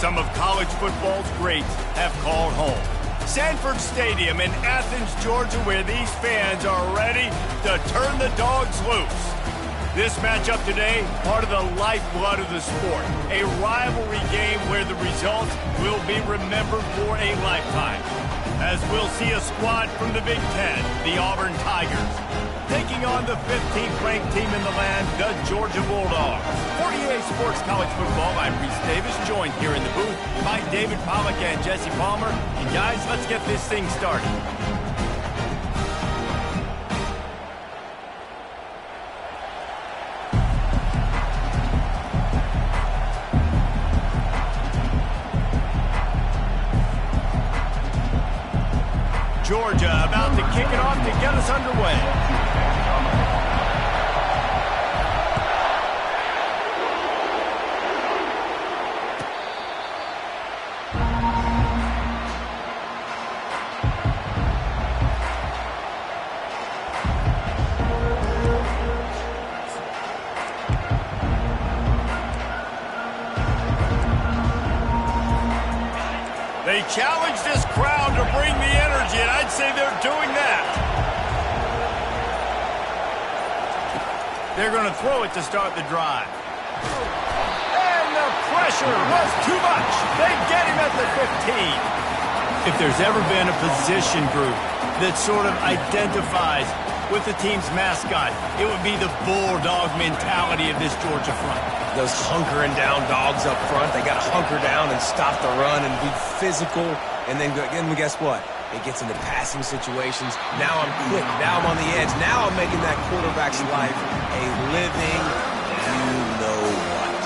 some of college football's greats have called home. Sanford Stadium in Athens, Georgia, where these fans are ready to turn the dogs loose. This matchup today, part of the lifeblood of the sport. A rivalry game where the results will be remembered for a lifetime. As we'll see a squad from the Big Ten, the Auburn Tigers, taking on the 15th ranked team in the land, the Georgia Bulldogs. For EA Sports College Football, I'm Reese Davis, joined here in the booth by David Pollack and Jesse Palmer. And guys, let's get this thing started. Georgia about to kick it off to get us underway. They challenge this crowd to bring the energy, and I'd say they're doing that. They're going to throw it to start the drive. And the pressure was too much. They get him at the 15. If there's ever been a position group that sort of identifies with the team's mascot, it would be the bulldog mentality of this Georgia front. Those hunkering down dogs up front, they got to hunker down and stop the run and be physical. And then guess what? It gets into passing situations. Now I'm quick. Now I'm on the edge. Now I'm making that quarterback's life a living you-know-what.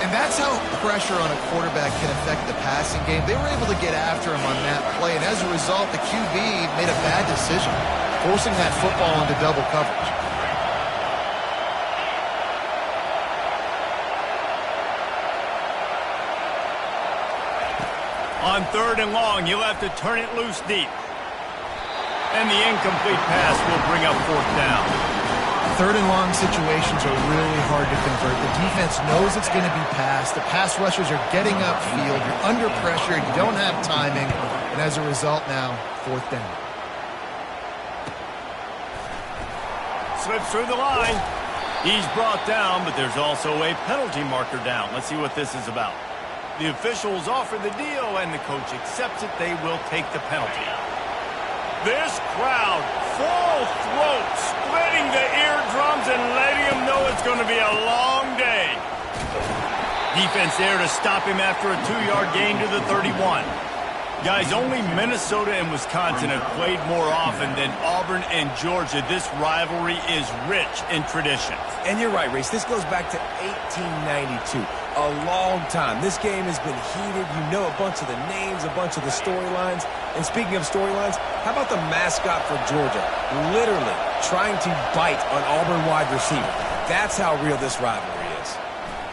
And that's how pressure on a quarterback can affect the passing game. They were able to get after him on that play, and as a result, the QB made a bad decision, forcing that football into double coverage. On 3rd and long, you'll have to turn it loose deep. And the incomplete pass will bring up 4th down. 3rd and long situations are really hard to convert. The defense knows it's going to be passed. The pass rushers are getting upfield. You're under pressure. You don't have timing. And as a result now, 4th down. Slips through the line. He's brought down, but there's also a penalty marker down. Let's see what this is about. The officials offer the deal, and the coach accepts it. They will take the penalty. This crowd, full throat, splitting the eardrums and letting them know it's going to be a long day. Defense there to stop him after a 2-yard gain to the 31. Guys, only Minnesota and Wisconsin have played more often than Auburn and Georgia. This rivalry is rich in tradition. And you're right, Reese. This goes back to 1892. A long time. This game has been heated. You know a bunch of the names, a bunch of the storylines. And speaking of storylines, how about the mascot for Georgia? Literally trying to bite on Auburn wide receiver. That's how real this rivalry is.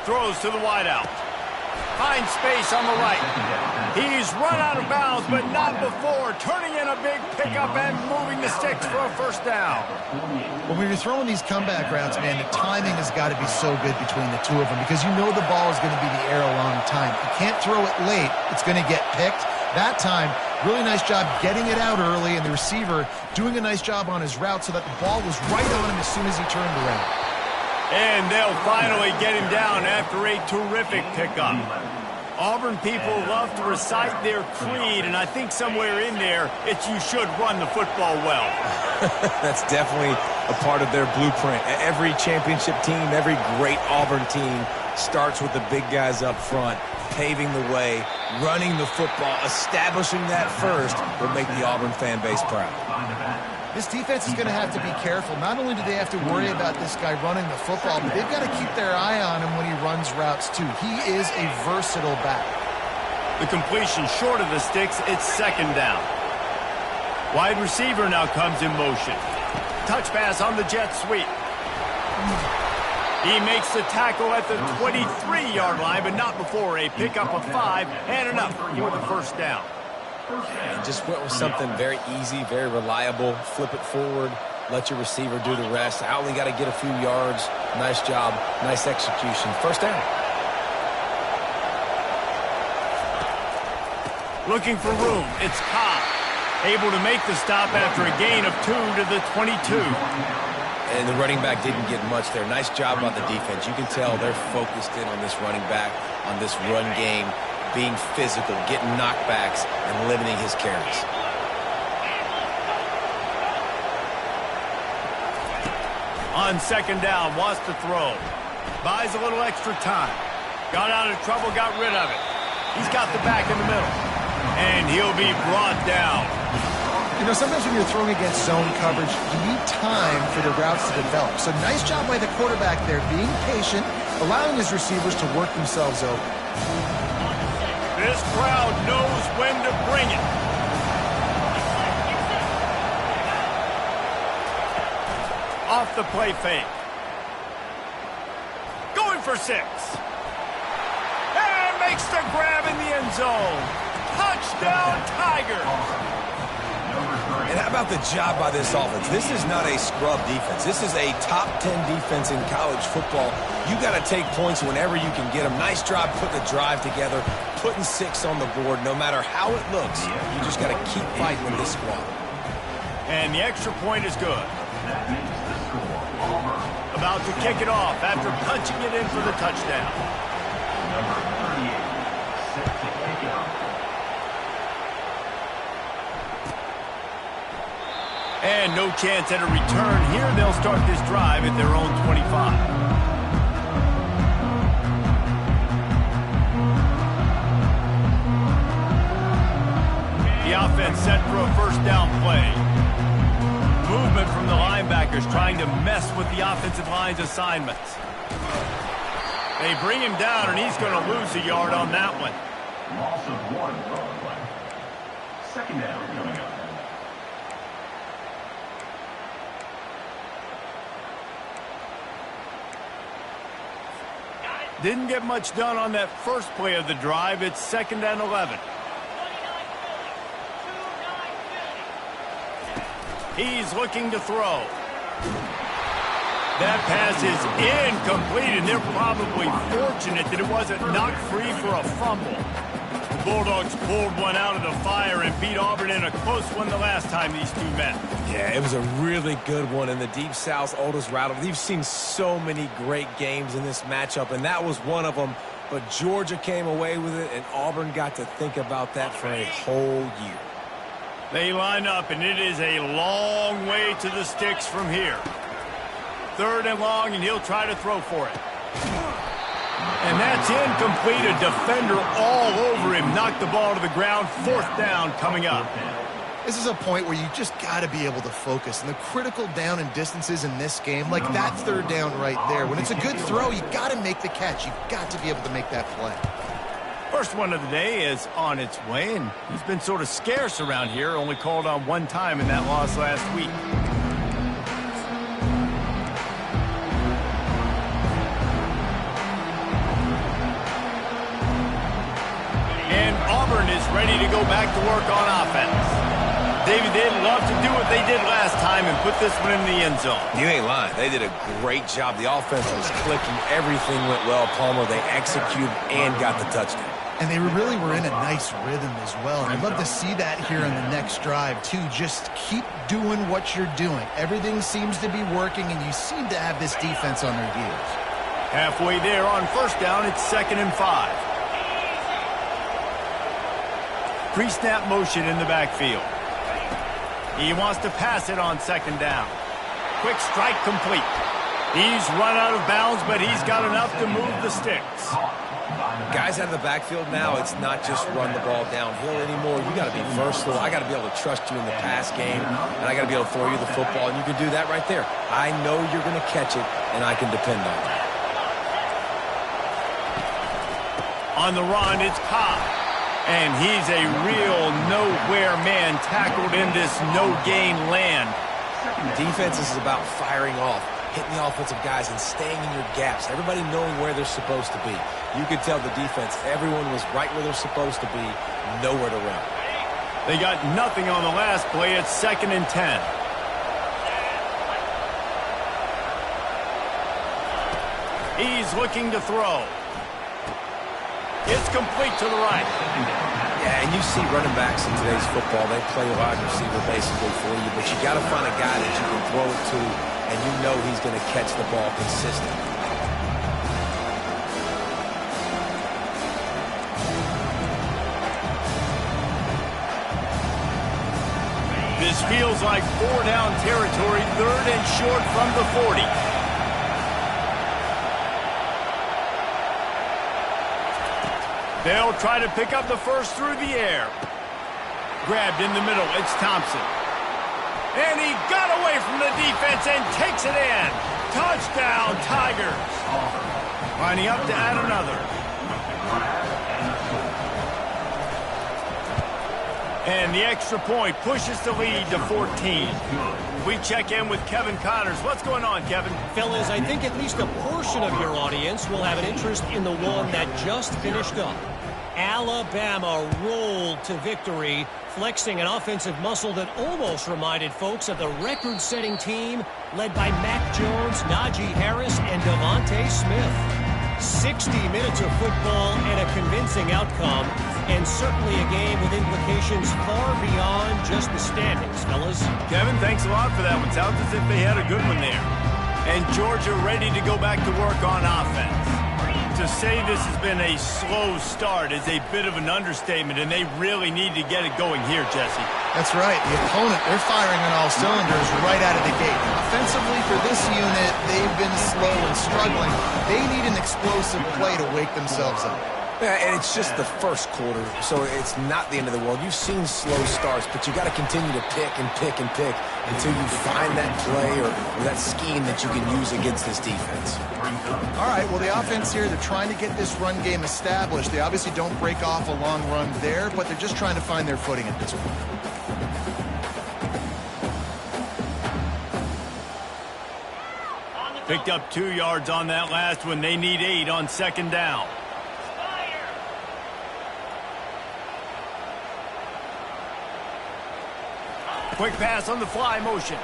Throws to the wideout. Finds space on the right. He's run out of bounds, but not before. Turning in a big pickup and moving the sticks for a 1st down. When you're throwing these comeback routes, man, the timing has got to be so good between the two of them because you know the ball is going to be the air a long time. You can't throw it late. It's going to get picked. That time, really nice job getting it out early, and the receiver doing a nice job on his route so that the ball was right on him as soon as he turned around. And they'll finally get him down after a terrific pickup. Auburn people love to recite their creed, and I think somewhere in there, it's you should run the football well. That's definitely a part of their blueprint. Every championship team, every great Auburn team starts with the big guys up front, paving the way, running the football, establishing that first will make the Auburn fan base proud. This defense is going to have to be careful. Not only do they have to worry about this guy running the football, but they've got to keep their eye on him when he runs routes too. He is a versatile back. The completion short of the sticks, it's 2nd down. Wide receiver now comes in motion. Touch pass on the jet sweep. He makes the tackle at the 23-yard line, but not before a pickup of 5 and enough for the 1st down. And just went with something very easy, very reliable. Flip it forward, let your receiver do the rest. I only got to get a few yards. Nice job, nice execution. 1st down. Looking for room. It's Cobb. Able to make the stop after a gain of 2 to the 22. And the running back didn't get much there. Nice job on the defense. You can tell they're focused in on this running back, on this run game, being physical, getting knockbacks, and limiting his carries. On second down, wants to throw. Buys a little extra time. Got out of trouble, got rid of it. He's got the back in the middle. And he'll be brought down. You know, sometimes when you're throwing against zone coverage, you need time for the routes to develop. So nice job by the quarterback there, being patient, allowing his receivers to work themselves over. This crowd knows when to bring it. Off the play fake. Going for 6. And makes the grab in the end zone. Touchdown, Tigers. And how about the job by this offense? This is not a scrub defense. This is a top 10 defense in college football. You got to take points whenever you can get them. Nice job putting the drive together, putting 6 on the board. No matter how it looks, you just got to keep fighting with this squad. And the extra point is good. About to kick it off after punching it in for the touchdown. Number 38, set to kick it off. And no chance at a return here. They'll start this drive at their own 25. The offense set for a first down play. Movement from the linebackers trying to mess with the offensive line's assignments. They bring him down, and he's going to lose a yard on that one. Loss of 1 throwing play. Second down coming up. Didn't get much done on that first play of the drive. It's 2nd and 11. He's looking to throw. That pass is incomplete, and they're probably fortunate that it wasn't knocked free for a fumble. The Bulldogs pulled one out of the fire and beat Auburn in a close one the last time these two met. Yeah, it was a really good one in the Deep South Oldest Rattle. We've seen so many great games in this matchup, and that was one of them. But Georgia came away with it, and Auburn got to think about that for a whole year. They line up, and it is a long way to the sticks from here. 3rd and long, and he'll try to throw for it. And that's incomplete. A defender all over him. Knocked the ball to the ground. 4th down coming up. This is a point where you just got to be able to focus. And the critical down and distances in this game, like that 3rd down right there, when it's a good throw, you got to make the catch. You've got to be able to make that play. First one of the day is on its way, and he's been sort of scarce around here. Only called on 1 time in that loss last week. And Auburn is ready to go back to work on offense. David, they'd love to do what they did last time and put this one in the end zone. You ain't lying. They did a great job. The offense was clicking. Everything went well. Palmer, they executed and got the touchdown. And they really were in a nice rhythm as well. And I'd love to see that here in the next drive, too. Just keep doing what you're doing. Everything seems to be working, and you seem to have this defense on their heels. Halfway there on first down, it's 2nd and 5. Pre-snap motion in the backfield. He wants to pass it on 2nd down. Quick strike complete. He's run out of bounds, but he's got enough to move the sticks. Guys out of the backfield now, it's not just run the ball downhill anymore. You got to be versatile. I got to be able to trust you in the pass game, and I got to be able to throw you the football, and you can do that right there. I know you're going to catch it, and I can depend on it. On the run, it's Cobb. And he's a real nowhere man tackled in this no-gain land. Defense is about firing off, hitting the offensive guys and staying in your gaps. Everybody knowing where they're supposed to be. You could tell the defense, everyone was right where they're supposed to be, nowhere to run. They got nothing on the last play. It's 2nd and 10. He's looking to throw. It's complete to the right. Yeah, And you see running backs in today's football, they play wide receiver basically for you, but you got to find a guy that you can throw it to, and you know he's going to catch the ball consistently. This feels like 4-down territory, 3rd and short from the 40. They'll try to pick up the first through the air. Grabbed in the middle, it's Thompson. And he got away from the defense and takes it in. Touchdown, Tigers. Lining up to add another. And the extra point pushes the lead to 14. We check in with Kevin Connors. What's going on, Kevin? Fellas, I think at least a portion of your audience will have an interest in the one that just finished up. Alabama rolled to victory, flexing an offensive muscle that almost reminded folks of the record-setting team led by Mac Jones, Najee Harris, and Devontae Smith. 60 minutes of football and a convincing outcome, and certainly a game with implications far beyond just the standings, fellas. Kevin, thanks a lot for that one. Sounds as if they had a good one there. And Georgia ready to go back to work on offense. To say this has been a slow start is a bit of an understatement, and they really need to get it going here, Jesse. That's right. The opponent, they're firing on all cylinders right out of the gate. Offensively, for this unit, they've been slow and struggling. They need an explosive play to wake themselves up. Yeah, and it's just the first quarter, so it's not the end of the world. You've seen slow starts, but you got to continue to pick and pick and pick until you find that play or that scheme that you can use against this defense. All right, well, the offense here, they're trying to get this run game established. They obviously don't break off a long run there, but they're just trying to find their footing at this point. Picked up 2 yards on that last one. They need 8 on 2nd down. Quick pass on the fly motion.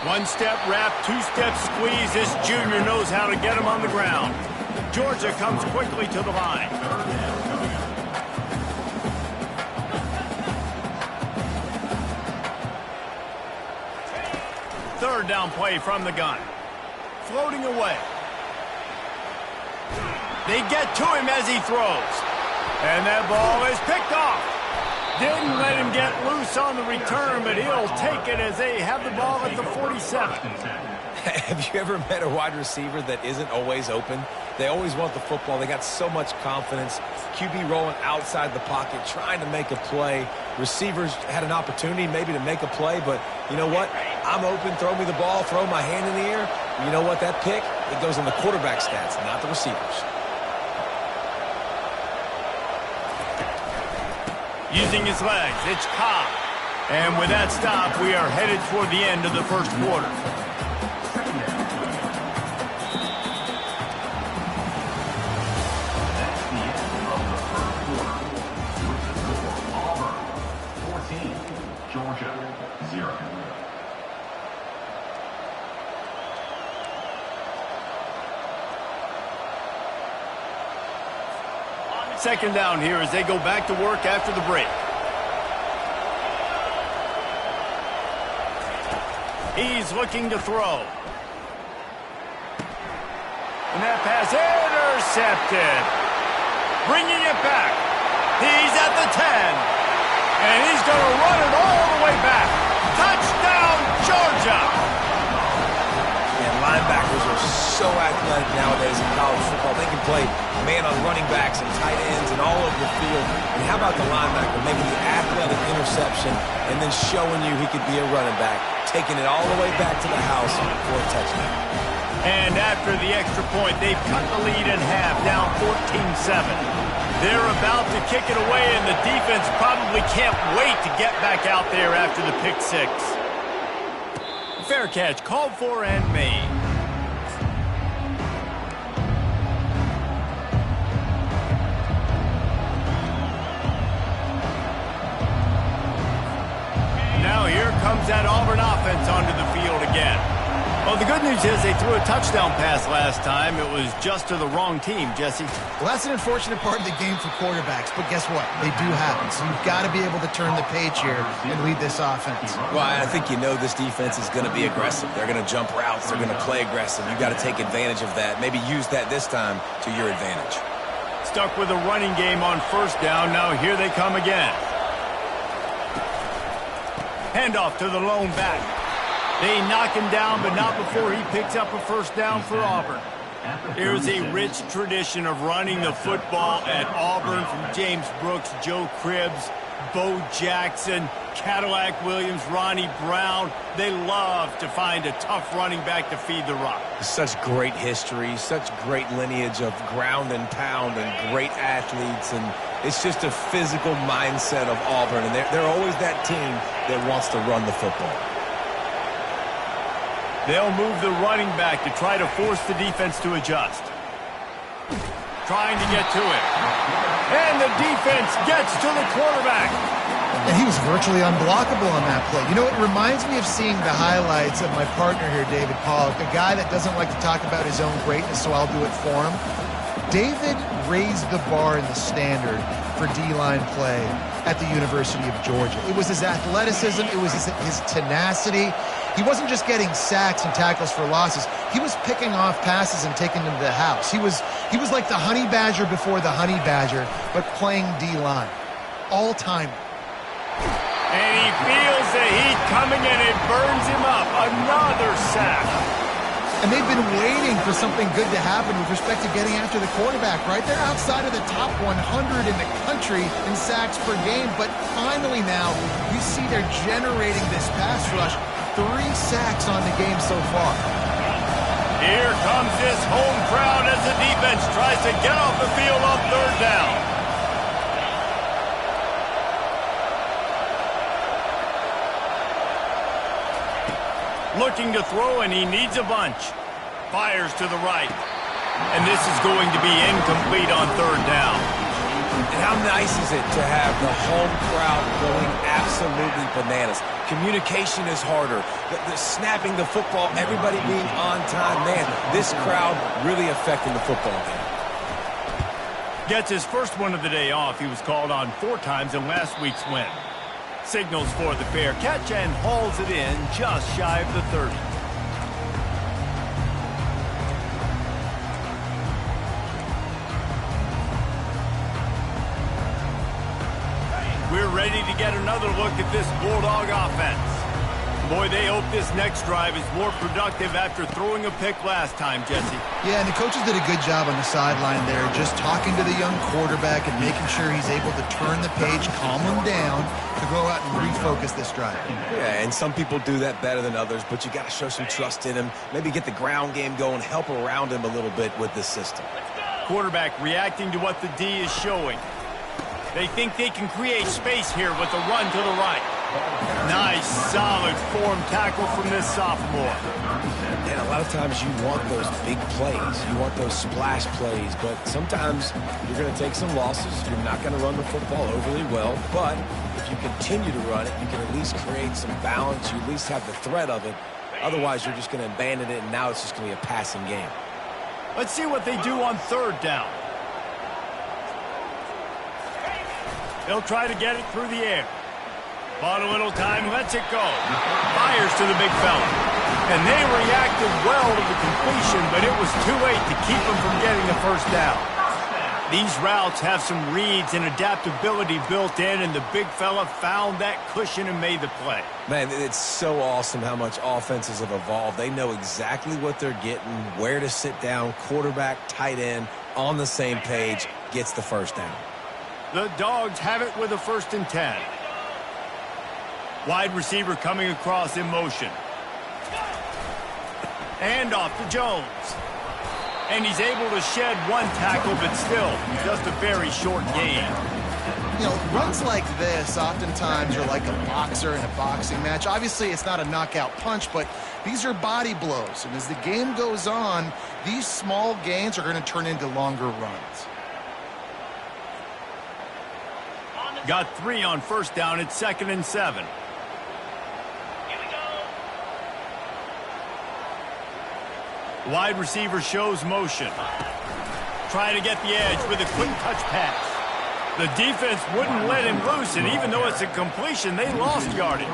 1-step wrap, 2-step squeeze. This junior knows how to get him on the ground. Georgia comes quickly to the line. Third down play from the gun. Floating away. They get to him as he throws. And that ball is picked off. Didn't let him get loose on the return, but he'll take it as they have the ball at the 47. Have you ever met a wide receiver that isn't always open? They always want the football. They got so much confidence. QB rolling outside the pocket, trying to make a play. Receivers had an opportunity maybe to make a play, but you know what? I'm open, throw me the ball, throw my hand in the air. You know what? That pick, it goes in the quarterback stats, not the receivers. Using his legs, it's Cobb. And with that stop, we are headed toward the end of the first quarter. That's the end of the first quarter. With the score, Auburn 14, Georgia 0. Second down here as they go back to work after the break. He's looking to throw. And that pass intercepted. Bringing it back. He's at the 10. And he's going to run it all the way back. Touchdown, Georgia! And linebackers are so athletic nowadays in college football. They can play man on running backs and tight ends and all over the field. And how about the linebacker making the athletic interception and then showing you he could be a running back, taking it all the way back to the house for a touchdown. And after the extra point, they've cut the lead in half, down 14-7. They're about to kick it away, and the defense probably can't wait to get back out there after the pick six. Fair catch, called for and made. Now here comes that Auburn offense onto the field again. Well, the good news is they threw a touchdown pass last time. It was just to the wrong team, Jesse. Well, that's an unfortunate part of the game for quarterbacks, but guess what? They do happen. So you've got to be able to turn the page here and lead this offense. Well, I think you know this defense is going to be aggressive. They're going to jump routes. They're going to play aggressive. You've got to take advantage of that. Maybe use that this time to your advantage. Stuck with a running game on first down. Now here they come again. Handoff to the lone back. They knock him down, but not before he picks up a first down for Auburn. There's a rich tradition of running the football at Auburn from James Brooks, Joe Cribbs, Bo Jackson, Cadillac Williams, Ronnie Brown. They love to find a tough running back to feed the rock. Such great history, such great lineage of ground and pound and great athletes. And it's just a physical mindset of Auburn. And they're always that team that wants to run the football. They'll move the running back to try to force the defense to adjust. Trying to get to it. And the defense gets to the quarterback. And he was virtually unblockable on that play. You know, it reminds me of seeing the highlights of my partner here, David Pollock, a guy that doesn't like to talk about his own greatness, so I'll do it for him. David raised the bar in the standard for D-line play at the University of Georgia. It was his athleticism. It was his tenacity. He wasn't just getting sacks and tackles for losses. He was picking off passes and taking them to the house. He was like the Honey Badger before the Honey Badger, but playing D-line. All-time. And he feels the heat coming and it burns him up. Another sack. And they've been waiting for something good to happen with respect to getting after the quarterback, right? They're outside of the top 100 in the country in sacks per game, but finally now you see they're generating this pass rush. 3 sacks on the game so far. Here comes this home crowd as the defense tries to get off the field on third down. Looking to throw, and he needs a bunch. Fires to the right. And this is going to be incomplete on third down. And how nice is it to have the home crowd going absolutely bananas? Communication is harder. The snapping the football, everybody being on time. Man, this crowd really affecting the football game. Gets his first one of the day off. He was called on 4 times in last week's win. Signals for the fair catch and hauls it in just shy of the 30. We're ready to get another look at this Bulldog offense. Boy, they hope this next drive is more productive after throwing a pick last time, Jesse. Yeah, and the coaches did a good job on the sideline there, just talking to the young quarterback and making sure he's able to turn the page, calm him down, to go out and refocus this drive. Yeah, and some people do that better than others, but you got to show some trust in him. Maybe get the ground game going, help around him a little bit with this system. Quarterback reacting to what the D is showing. They think they can create space here with a run to the right. Nice, solid form tackle from this sophomore. And a lot of times you want those big plays. You want those splash plays, but sometimes you're going to take some losses. You're not going to run the football overly well, but if you continue to run it, you can at least create some balance. You at least have the threat of it. Otherwise, you're just going to abandon it, and now it's just going to be a passing game. Let's see what they do on third down. They'll try to get it through the air. Bought a little time, lets it go. Fires to the big fella. And they reacted well to the completion, but it was too late to keep them from getting the first down. These routes have some reads and adaptability built in, and the big fella found that cushion and made the play. Man, it's so awesome how much offenses have evolved. They know exactly what they're getting, where to sit down, quarterback, tight end, on the same page, gets the first down. The Dogs have it with a 1st and 10. Wide receiver coming across in motion. And off to Jones. And he's able to shed 1 tackle, but still just a very short gain. You know, runs like this oftentimes are like a boxer in a boxing match. Obviously, it's not a knockout punch, but these are body blows. And as the game goes on, these small gains are going to turn into longer runs. Got 3 on first down. It's 2nd and 7. Wide receiver shows motion. Trying to get the edge with a quick touch pass. The defense wouldn't let him loose, and even though it's a completion, they lost yardage.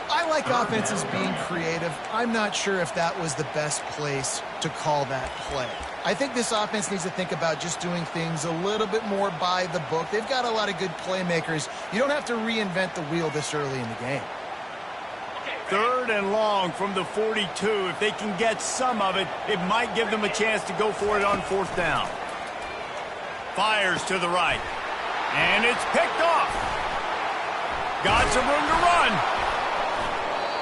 I like offenses being creative. I'm not sure if that was the best place to call that play. I think this offense needs to think about just doing things a little bit more by the book. They've got a lot of good playmakers. You don't have to reinvent the wheel this early in the game. 3rd and long from the 42. If they can get some of it, it might give them a chance to go for it on 4th down. Fires to the right. And it's picked off. Got some room to run.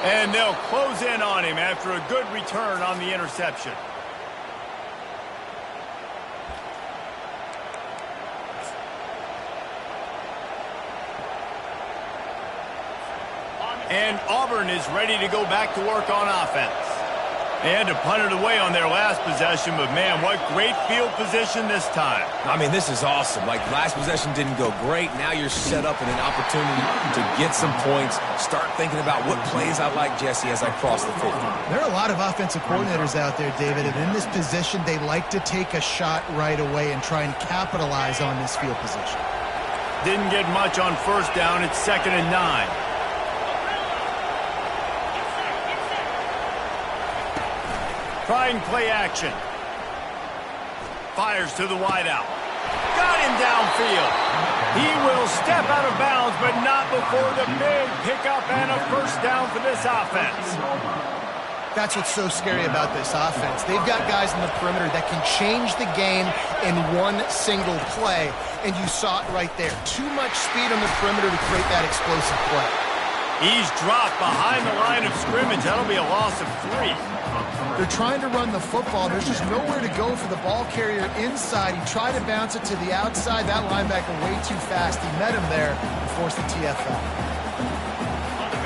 And they'll close in on him after a good return on the interception. And Auburn is ready to go back to work on offense. And to punt it away on their last possession, but man, what great field position this time. I mean, this is awesome. Like, last possession didn't go great. Now you're set up in an opportunity to get some points. Start thinking about what plays I like, Jesse, as I cross the 50. There are a lot of offensive coordinators out there, David, and in this position, they like to take a shot right away and try and capitalize on this field position. Didn't get much on 1st down. It's 2nd and 9. Trying play action. Fires to the wideout. Got him downfield. He will step out of bounds, but not before the big pickup and a 1st down for this offense. That's what's so scary about this offense. They've got guys in the perimeter that can change the game in one single play, and you saw it right there. Too much speed on the perimeter to create that explosive play. He's dropped behind the line of scrimmage. That'll be a loss of 3. They're trying to run the football. There's just nowhere to go for the ball carrier inside. He tried to bounce it to the outside. That linebacker way too fast. He met him there and forced the TFL.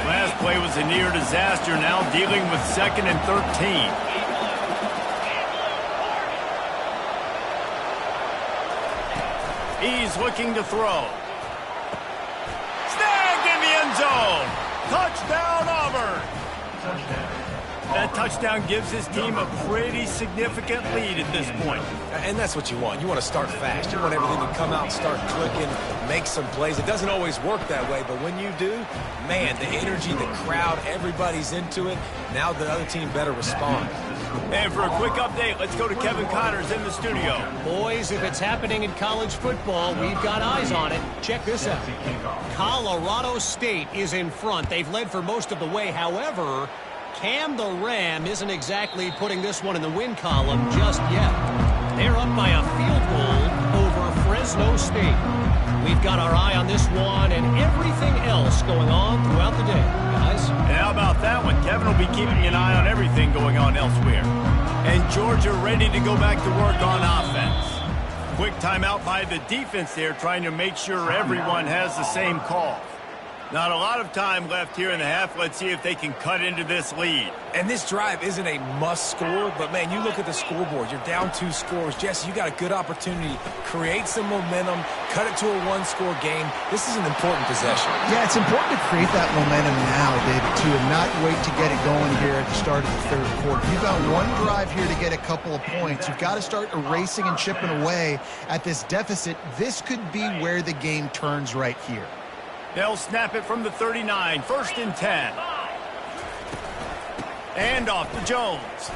Last play was a near disaster. Now dealing with 2nd and 13. He's looking to throw. Snagged in the end zone. Touchdown, Auburn. That touchdown gives his team a pretty significant lead at this point. And that's what you want. You want to start fast. You want everything to come out, start clicking, make some plays. It doesn't always work that way, but when you do, man, the energy, the crowd, everybody's into it. Now the other team better respond. And for a quick update, let's go to Kevin Connors in the studio. Boys, if it's happening in college football, we've got eyes on it. Check this out. Colorado State is in front. They've led for most of the way. However, Cam the Ram isn't exactly putting this one in the win column just yet. They're up by a field goal over Fresno State. We've got our eye on this one and everything else going on throughout the day, guys. And how about that one? Kevin will be keeping an eye on everything going on elsewhere. And Georgia ready to go back to work on offense. Quick timeout by the defense there, trying to make sure everyone has the same call. Not a lot of time left here in the half. Let's see if they can cut into this lead. And this drive isn't a must score, but, man, you look at the scoreboard. You're down 2 scores. Jesse, you got a good opportunity. Create some momentum. Cut it to a 1-score game. This is an important possession. Yeah, it's important to create that momentum now, David, too, and not wait to get it going here at the start of the 3rd quarter. You've got one drive here to get a couple of points. You've got to start erasing and chipping away at this deficit. This could be where the game turns right here. They'll snap it from the 39. 1st and 10. And off to Jones.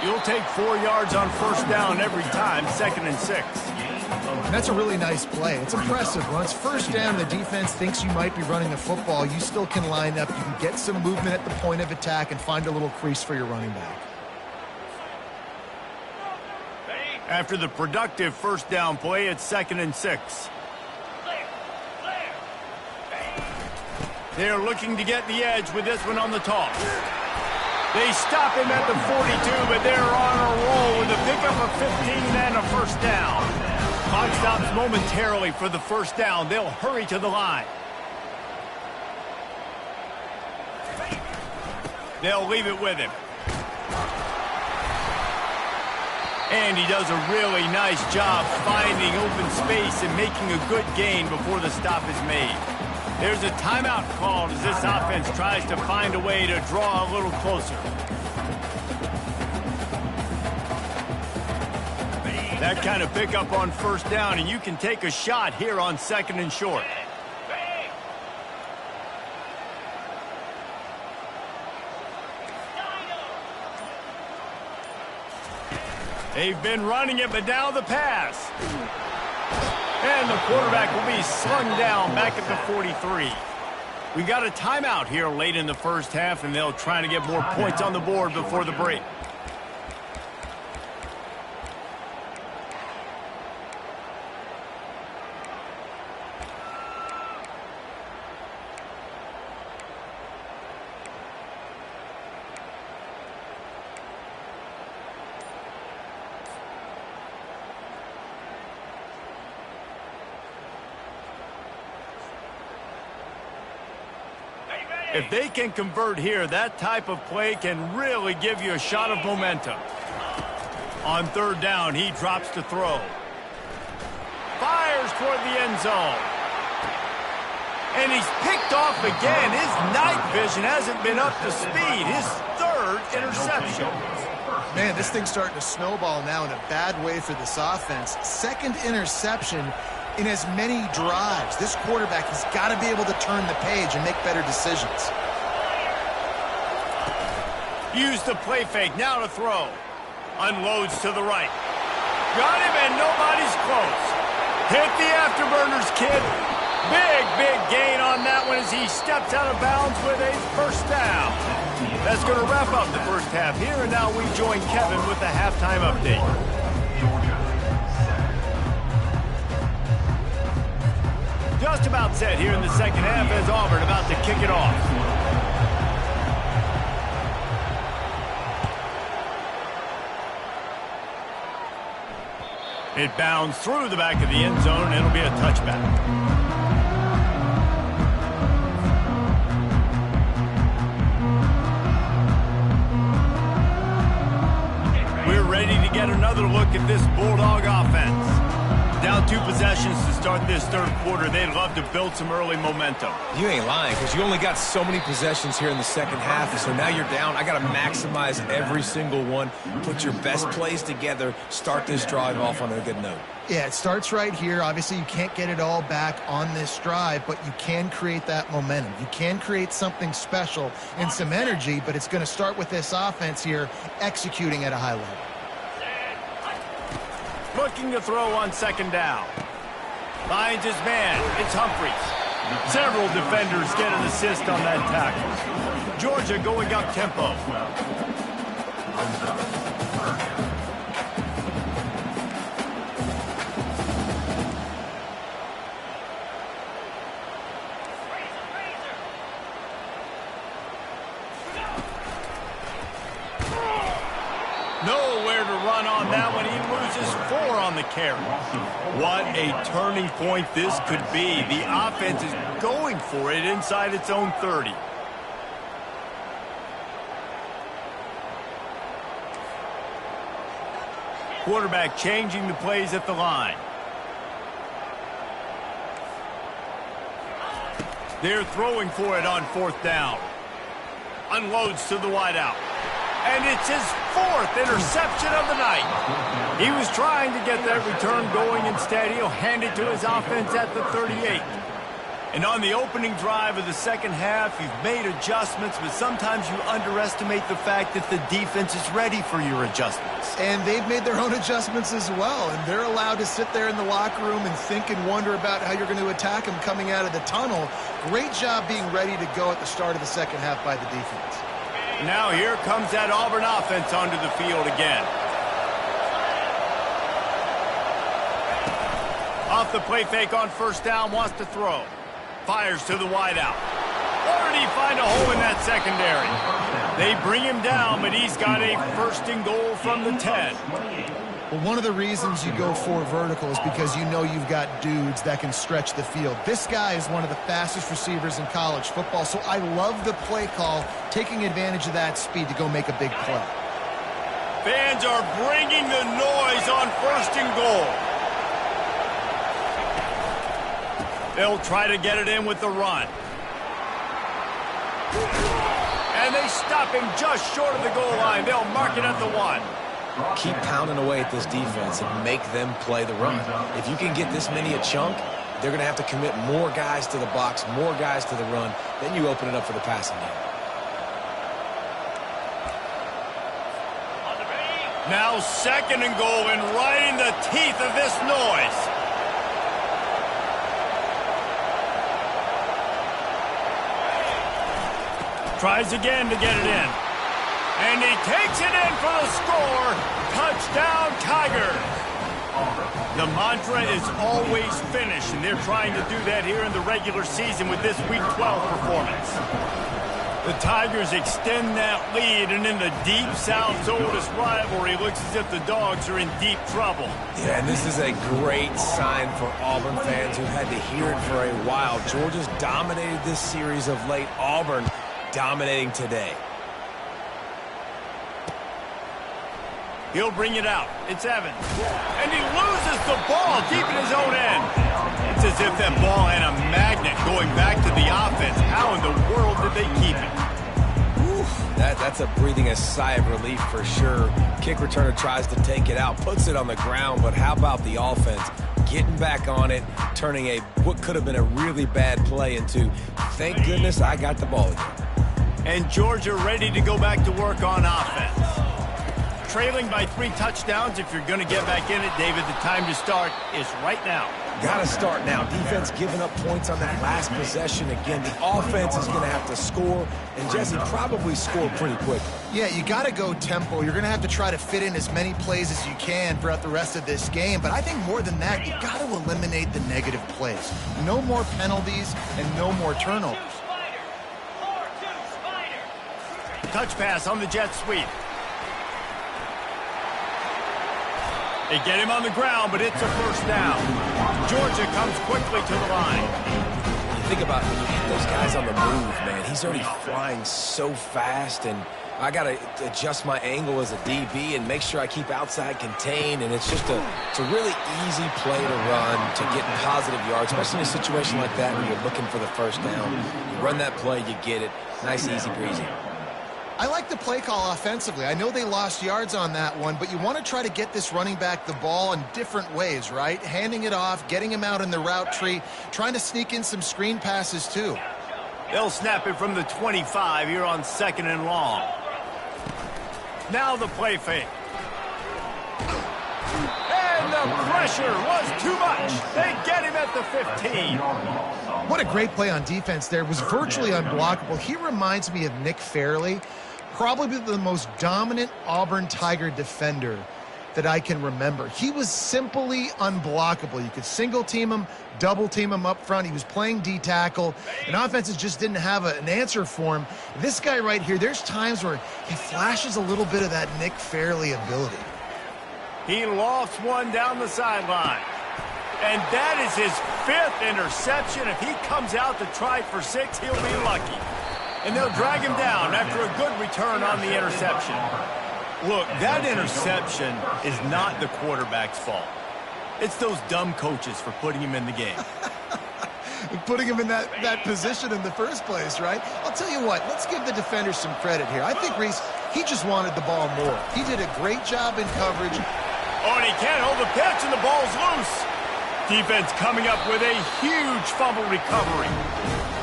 You'll take 4 yards on 1st down every time. 2nd and 6. That's a really nice play. It's impressive. Once 1st down, the defense thinks you might be running the football. You still can line up. You can get some movement at the point of attack and find a little crease for your running back. After the productive 1st down play, it's 2nd and 6. They're looking to get the edge with this one on the toss. They stop him at the 42, but they're on a roll with a pickup of 15 and a 1st down. Clock stops momentarily for the 1st down. They'll hurry to the line. They'll leave it with him. And he does a really nice job finding open space and making a good gain before the stop is made. There's a timeout called as this offense tries to find a way to draw a little closer. That kind of pickup on first down, and you can take a shot here on 2nd and short. They've been running it, but now the pass. And the quarterback will be slung down back at the 43. We got a timeout here late in the first half, and they'll try to get more points on the board before the break. If they can convert here, that type of play can really give you a shot of momentum. On 3rd down, he drops to throw. Fires toward the end zone. And he's picked off again. His night vision hasn't been up to speed. His 3rd interception. Man, this thing's starting to snowball now in a bad way for this offense. 2nd interception in as many drives. This quarterback has got to be able to turn the page and make better decisions. Use the play fake, now to throw. Unloads to the right. Got him, and nobody's close. Hit the afterburners, kid. Big gain on that one as he steps out of bounds with a first down. That's going to wrap up the first half here, and now we join Kevin with the halftime update. Just about set here in the second half as Auburn about to kick it off. It bounds through the back of the end zone, and it'll be a touchback. We're ready to get another look at this Bulldog offense. Down 2 possessions to start this 3rd quarter. They'd love to build some early momentum. You ain't lying, because you only got so many possessions here in the second half, and so now you're down. I got to maximize every single one, put your best plays together, start this drive off on a good note. Yeah, it starts right here. Obviously, you can't get it all back on this drive, but you can create that momentum. You can create something special and some energy, but it's going to start with this offense here executing at a high level. Looking to throw on 2nd down. Finds his man. It's Humphries. Several defenders get an assist on that tackle. Georgia going up tempo. Nowhere to run on that one. He loses 4 on the carry. What a turning point this could be. The offense is going for it inside its own 30. Quarterback changing the plays at the line. They're throwing for it on 4th down. Unloads to the wideout. And it's his 4th interception of the night. He was trying to get that return going. Instead, he'll hand it to his offense at the 38. And on the opening drive of the second half, you've made adjustments, but sometimes you underestimate the fact that the defense is ready for your adjustments. And they've made their own adjustments as well, and they're allowed to sit there in the locker room and think and wonder about how you're going to attack them coming out of the tunnel. Great job being ready to go at the start of the second half by the defense. Now here comes that Auburn offense onto the field again. Off the play fake on 1st down, wants to throw. Fires to the wideout. Or did he find a hole in that secondary? They bring him down, but he's got a 1st and goal from the 10. Well, one of the reasons you go 4 vertical is because you know you've got dudes that can stretch the field. This guy is one of the fastest receivers in college football, so I love the play call, taking advantage of that speed to go make a big play. Fans are bringing the noise on 1st and goal. They'll try to get it in with the run. And they stop him just short of the goal line. They'll mark it at the 1. keep pounding away at this defense and make them play the run. If you can get this many a chunk, they're going to have to commit more guys to the box, more guys to the run. Then you open it up for the passing game. Now 2nd and goal, and right in the teeth of this noise. Tries again to get it in. And he takes it in for the score. Touchdown, Tigers. The mantra is always finish, and they're trying to do that here in the regular season with this Week 12 performance. The Tigers extend that lead, and in the Deep South's oldest rivalry, it looks as if the Dogs are in deep trouble. Yeah, and this is a great sign for Auburn fans who had to hear it for a while. Georgia's dominated this series of late. Auburn dominating today. He'll bring it out. It's Evans. And he loses the ball deep in his own end. It's as if that ball had a magnet going back to the offense. How in the world did they keep it? That's a breathing a sigh of relief for sure. Kick returner tries to take it out, puts it on the ground, but how about the offense? Getting back on it, turning what could have been a really bad play into, thank goodness I got the ball again. And Georgia ready to go back to work on offense. Trailing by 3 touchdowns. If you're going to get back in it, David, the time to start is right now. Got to start now. Defense giving up points on that last possession. Again, the offense is going to have to score, and Jesse probably score pretty quick. Yeah, you got to go tempo. You're going to have to try to fit in as many plays as you can throughout the rest of this game. But I think more than that, you got to eliminate the negative plays. No more penalties and no more turnovers. Touch pass on the jet sweep. They get him on the ground, but it's a first down. Georgia comes quickly to the line. You think about those guys on the move, man. He's already flying so fast, and I got to adjust my angle as a DB and make sure I keep outside contained, and it's just it's a really easy play to run to get positive yards, especially in a situation like that when you're looking for the first down. You run that play, you get it. Nice, easy breezy. I like the play call offensively. I know they lost yards on that one, but you want to try to get this running back the ball in different ways, right? Handing it off, getting him out in the route tree, trying to sneak in some screen passes too. They'll snap it from the 25 here on 2nd and long. Now the play fake. And the pressure was too much. They get him at the 15. What a great play on defense there. It was virtually unblockable. He reminds me of Nick Fairley, probably the most dominant Auburn Tiger defender that I can remember. He was simply unblockable. You could single team him, double team him up front. He was playing D-tackle, and offenses just didn't have an answer for him. This guy right here, there's times where he flashes a little bit of that Nick Fairley ability. He lofts one down the sideline. And that is his 5th interception. If he comes out to try for 6, he'll be lucky. And they'll drag him down after a good return on the interception. Look, that interception is not the quarterback's fault. It's those dumb coaches for putting him in the game. Putting him in that position in the first place, right? I'll tell you what, let's give the defenders some credit here. I think Reese, he just wanted the ball more. He did a great job in coverage. Oh, and he can't hold the pitch, and the ball's loose. Defense coming up with a huge fumble recovery.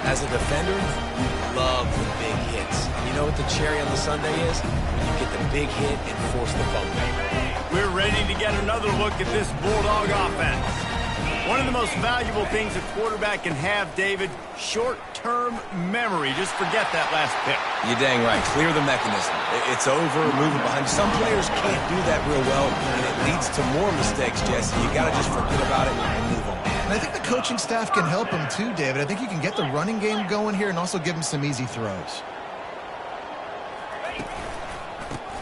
As a defender, you love the big hits. And you know what the cherry on the sundae is? When you get the big hit and force the fumble. We're ready to get another look at this Bulldog offense. One of the most valuable things a quarterback can have, David, short-term memory. Just forget that last pick. You're dang right. Clear the mechanism. It's over, moving behind. Some players can't do that real well, and it leads to more mistakes, Jesse. You got to just forget about it and move on. And I think the coaching staff can help him too, David. I think you can get the running game going here and also give him some easy throws.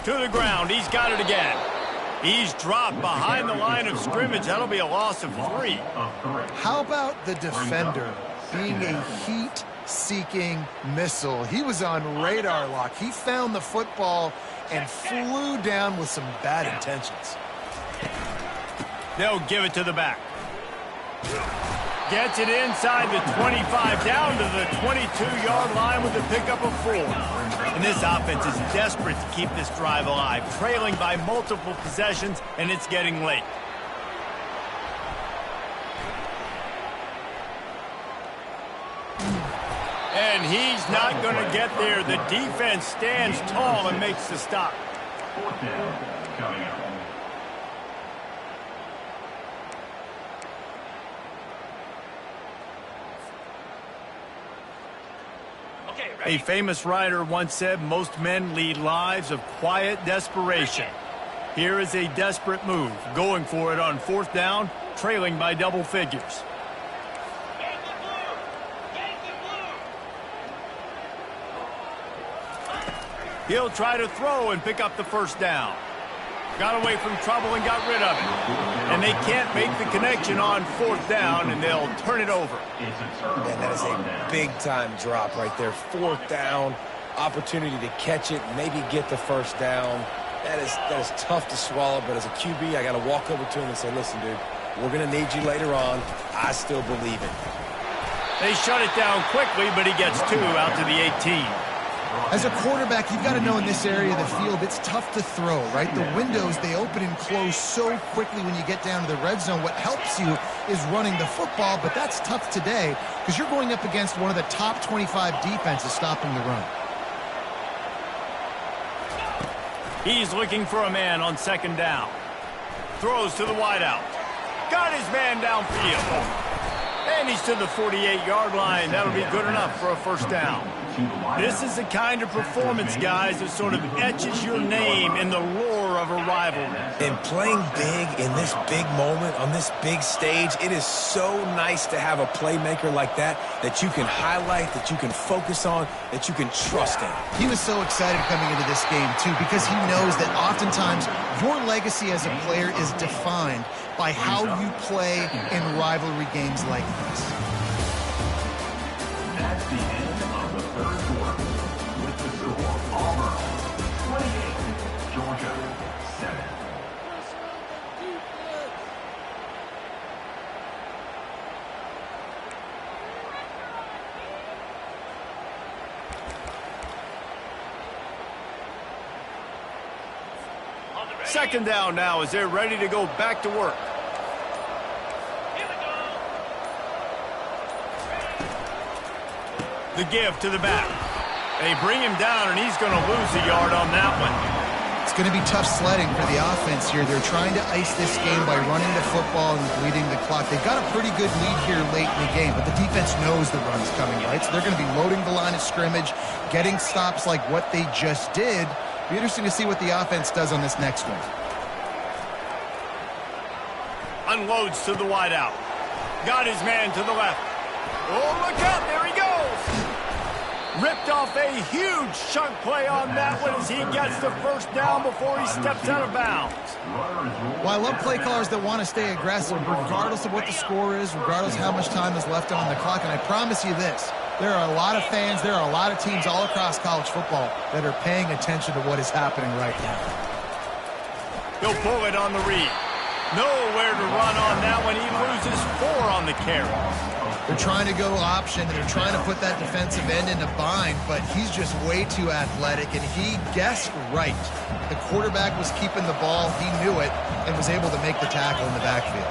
To the ground. He's got it again. He's dropped behind the line of scrimmage. That'll be a loss of 3. How about the defender being a heat-seeking missile? He was on radar lock. He found the football and flew down with some bad intentions. They'll give it to the back. Gets it inside the 25, down to the 22-yard line with the pickup of 4. And this offense is desperate to keep this drive alive, trailing by multiple possessions, and it's getting late. And he's not going to get there. The defense stands tall and makes the stop. 4th down, coming up. A famous writer once said, most men lead lives of quiet desperation. Here is a desperate move, going for it on 4th down, trailing by double figures. He'll try to throw and pick up the 1st down. Got away from trouble and got rid of it. And they can't make the connection on 4th down, and they'll turn it over. Man, that is a big-time drop right there. 4th down, opportunity to catch it, maybe get the 1st down. That is tough to swallow, but as a QB, I got to walk over to him and say, listen, dude, we're going to need you later on. I still believe it. They shut it down quickly, but he gets 2 out to the 18. As a quarterback, you've got to know in this area of the field, it's tough to throw, right? The windows, they open and close so quickly when you get down to the red zone. What helps you is running the football, but that's tough today because you're going up against one of the top 25 defenses stopping the run. He's looking for a man on 2nd down. Throws to the wideout. Got his man downfield. And he's to the 48-yard line. That'll be good enough for a 1st down. This is the kind of performance, guys, that sort of etches your name in the lore of a rivalry. And playing big in this big moment, on this big stage, it is so nice to have a playmaker like that you can highlight, that you can focus on, that you can trust in. He was so excited coming into this game, too, because he knows that oftentimes your legacy as a player is defined by how you play in rivalry games like this. That's the end of the 3rd quarter. With the score, Auburn 28, Georgia 7. Second down now as they're ready to go back to work. The give to the back. They bring him down, and he's going to lose a yard on that one. It's going to be tough sledding for the offense here. They're trying to ice this game by running the football and bleeding the clock. They've got a pretty good lead here late in the game, but the defense knows the run's coming, right? So they're going to be loading the line of scrimmage, getting stops like what they just did. Be interesting to see what the offense does on this next one. Unloads to the wideout. Got his man to the left. Oh, look out, there he goes. Ripped off a huge chunk play on that one as he gets the 1st down before he steps out of bounds. Well, I love play callers that want to stay aggressive regardless of what the score is, regardless of how much time is left on the clock. And I promise you this, there are a lot of fans, there are a lot of teams all across college football that are paying attention to what is happening right now. He'll pull it on the read. Nowhere to run on that one. He loses 4 on the carry. They're trying to go option, and they're trying to put that defensive end in a bind, but he's just way too athletic, and he guessed right. The quarterback was keeping the ball. He knew it and was able to make the tackle in the backfield.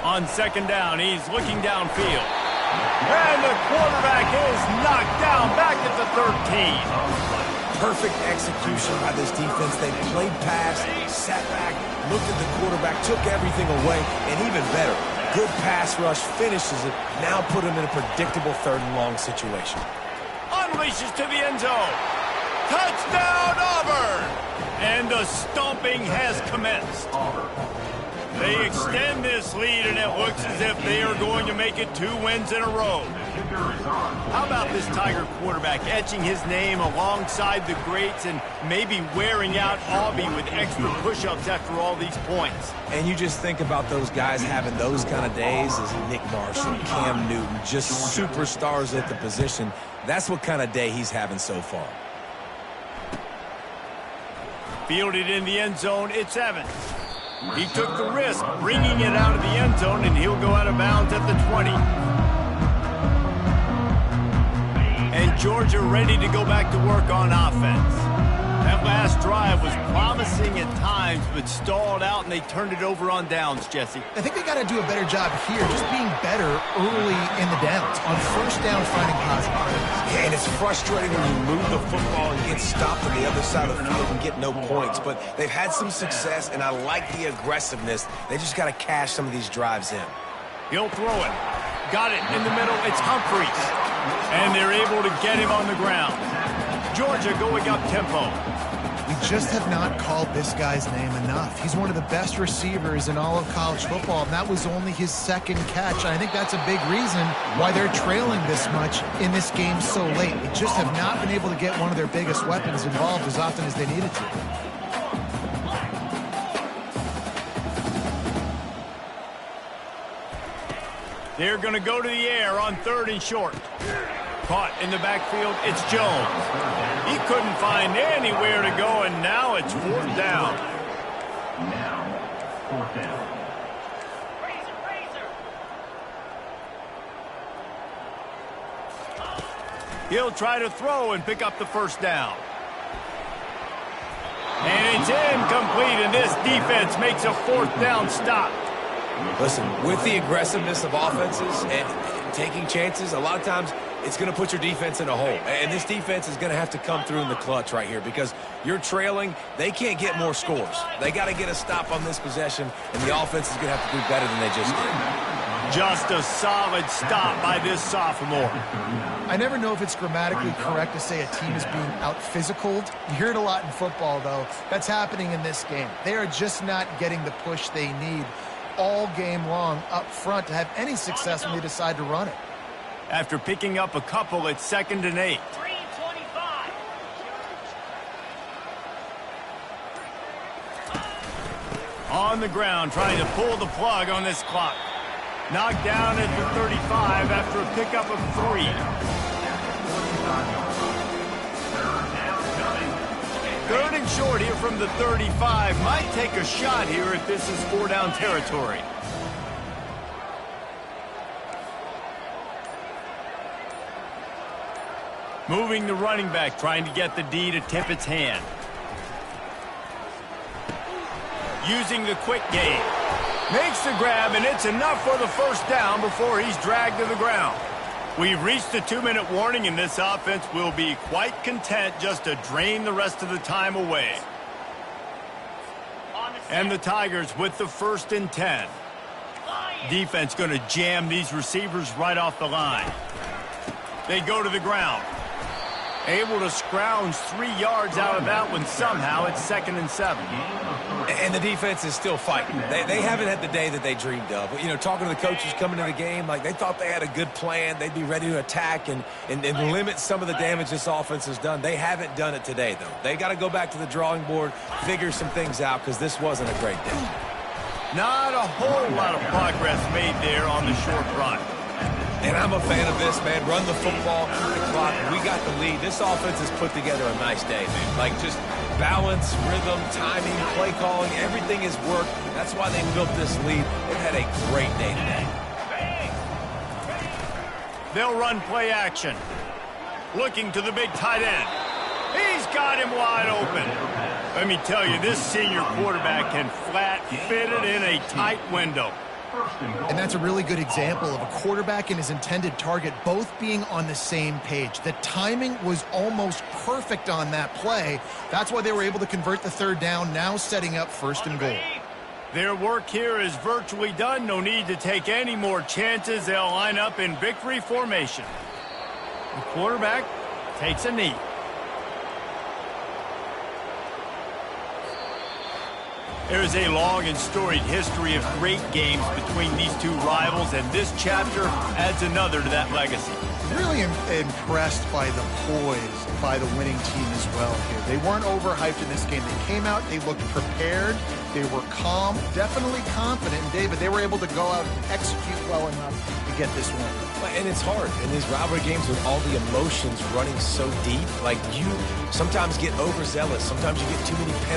On 2nd down, he's looking downfield. And the quarterback is knocked down back at the 13. Perfect execution by this defense. They played pass, sat back, looked at the quarterback, took everything away, and even better, good pass rush, finishes it, now put him in a predictable 3rd and long situation. Unleashes to the end zone. Touchdown, Auburn! And the stomping has commenced. They extend this lead, and it looks as if they are going to make it 2 wins in a row. How about this Tiger quarterback etching his name alongside the greats and maybe wearing out Aubie with extra push-ups after all these points? And you just think about those guys having those kind of days as Nick Marshall, Cam Newton, just superstars at the position. That's what kind of day he's having so far. Fielded in the end zone, it's Evans. He took the risk, bringing it out of the end zone, and he'll go out of bounds at the 20. And Georgia ready to go back to work on offense. That last drive was promising at times, but stalled out, and they turned it over on downs, Jesse. I think they got to do a better job here, just being better early in the downs. On first down, finding positive plays. Yeah, and it's frustrating when you move the football and get stopped on the other side of the field and get no points. But they've had some success, and I like the aggressiveness. They just got to cash some of these drives in. He'll throw it. Got it in the middle. It's Humphries. And they're able to get him on the ground. Georgia going up tempo. We just have not called this guy's name enough. He's one of the best receivers in all of college football, and that was only his second catch. And I think that's a big reason why they're trailing this much in this game so late. They just have not been able to get one of their biggest weapons involved as often as they needed to. They're going to go to the air on 3rd and short. Caught in the backfield, it's Jones. He couldn't find anywhere to go, and now it's 4th down. Now, 4th down. He'll try to throw and pick up the 1st down. And it's incomplete, and this defense makes a 4th down stop. Listen, with the aggressiveness of offenses and taking chances, a lot of times it's going to put your defense in a hole. And this defense is going to have to come through in the clutch right here because you're trailing. They can't get more scores. They got to get a stop on this possession, and the offense is going to have to do better than they just did. Just a solid stop by this sophomore. I never know if it's grammatically correct to say a team is being out-physicaled. You hear it a lot in football, though. That's happening in this game. They are just not getting the push they need all game long up front to have any success when they decide to run it. After picking up a couple, it's 2nd and 8. On the ground, trying to pull the plug on this clock. Knocked down at the 35 after a pickup of 3. 3rd and short here from the 35. Might take a shot here if this is 4-down territory. Moving the running back, trying to get the D to tip its hand. Using the quick game. Makes the grab, and it's enough for the 1st down before he's dragged to the ground. We've reached the 2-minute warning, and this offense will be quite content just to drain the rest of the time away. And the Tigers with the 1st and 10. Defense going to jam these receivers right off the line. They go to the ground. Able to scrounge 3 yards out of that one somehow. It's 2nd and 7. And the defense is still fighting. They haven't had the day that they dreamed of. You know, talking to the coaches coming into the game, like they thought they had a good plan. They'd be ready to attack and limit some of the damage this offense has done. They haven't done it today, though. They got to go back to the drawing board, figure some things out, because this wasn't a great day. Not a whole lot of progress made there on the short run. And I'm a fan of this, man. Run the football, keep the clock. We got the lead. This offense has put together a nice day, man. Like, just balance, rhythm, timing, play calling, everything has worked. That's why they built this lead. They've had a great day today. They'll run play action. Looking to the big tight end. He's got him wide open. Let me tell you, this senior quarterback can flat fit it in a tight window. And that's a really good example of a quarterback and his intended target both being on the same page. The timing was almost perfect on that play. That's why they were able to convert the 3rd down, now setting up 1st and goal. Their work here is virtually done. No need to take any more chances. They'll line up in victory formation. The quarterback takes a knee. There is a long and storied history of great games between these two rivals, and this chapter adds another to that legacy. Really impressed by the poise by the winning team as well here. They weren't overhyped in this game. They came out, they looked prepared, they were calm, definitely confident. And David, they were able to go out and execute well enough to get this win. And it's hard in these rivalry games with all the emotions running so deep. Like, you sometimes get overzealous. Sometimes you get too many penalties.